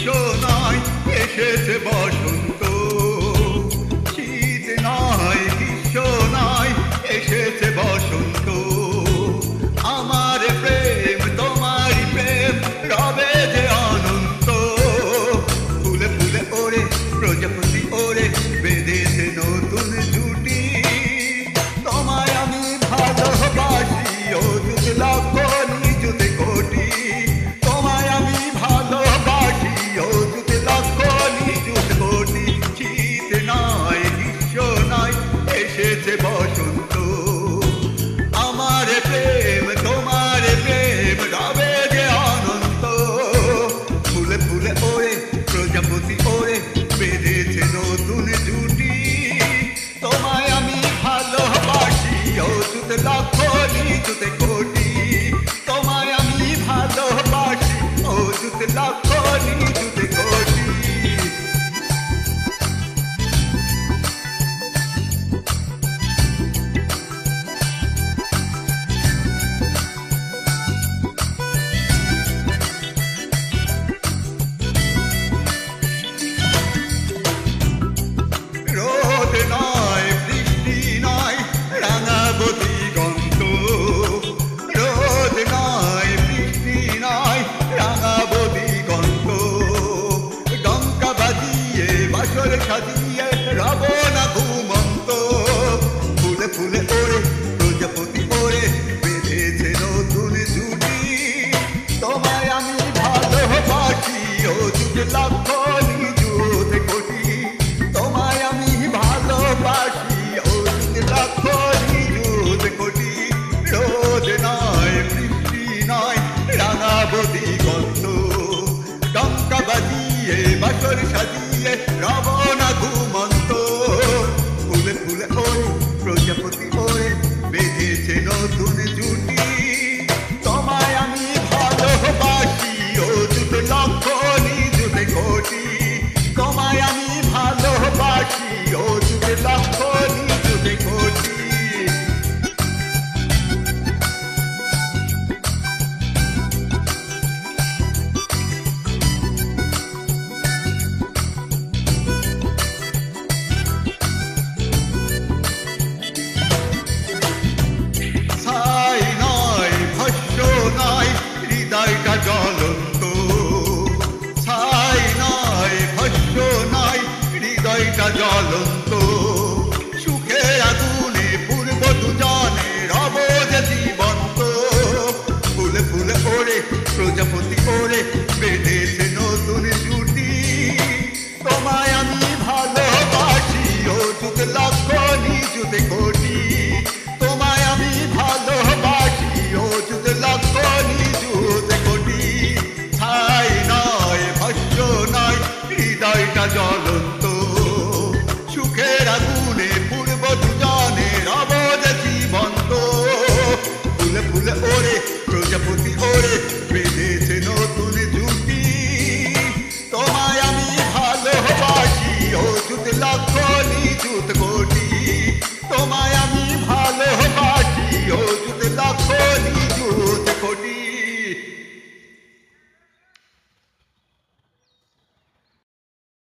গ্রীষ্ম নয় এসেছে বসন্ত, শীত নয় গ্রীষ্ম নয় এসেছে বসন্ত। আমার প্রেম তোমারই প্রেম রবে যে অনন্ত। ফুলে ফুলে ওরে প্রজাপতি ওরে বেঁধেছে নতুন জুটি। তোমায় আমি ভালোবাসি অযুত লক্ষ নিযুত কোটি। তোমায় আমি ভালোবাসি অযুত লক্ষ নিযুত কোটি। শীত নয় গ্রীষ্ম নয় এসেছে বসন্ত। আমার প্রেম তোমার প্রেম রবে যে অনন্ত। ফুলে ফুলে ওরে প্রজাপতি ওরে বেঁধেছে নতুন জুটি। তোমায় আমি ভালোবাসি অযুত লক্ষ নিযুত কোটি। তোমায় আমি ভালোবাসি অযুত লক্ষ নিযুত কোটি। রোদ নয় বৃষ্টি নয় রাঙাবো দিগন্ত। রোদ নয় বৃষ্টি নয় রাঙাবো দিগন্ত। ডঙ্কা বাজিয়ে বাসর সাজিয়ে রব না ঘুমন্ত। ফুলে ফুলে ওরে প্রজাপতি ওরে বেঁধেছে নতুন জুটি। তোমায় আমি ভালোবাসি অযুত লক্ষ নিযুত কোটি। তোমায় আমি ভালোবাসি অযুত লক্ষ নিযুত কোটি। রোদ নয় বৃষ্টি নয় রাঙাবো দিগন্ত। ডঙ্কা বাজিয়ে বাসর সাজিয়ে রব না ঘুমন্ত। ফুলে ফুলে ওরে প্রজাপতি ওরে বেঁধেছে নতুন জুটি। তোমায় আমি ভালোবাসি অযুত লক্ষ নিযুত কোটি। তোমায় আমি ভালোবাসি অযুত লক্ষ নিযুত কোটি। ছাই নয় ভস্য নয় হৃদয়টা জ্বলন্ত। ছাই নয় ভস্য নয় হৃদয়টা জ্বলন্ত। সুখের আগুনে পূর্ব দুজনে রব যে জীবন্ত। ফুলে ফুলে ওরে প্রজাপতি ওরে বেঁধেছে নতুন জুটি। তোমায় আমি ভালোবাসি অযুত লক্ষ নিযুত কোটি। তোমায় আমি ভালোবাসি অযুত লক্ষ নিযুত কোটি। ছাই নয় ভস্য নয় হৃদয়টা জ্বলন্ত।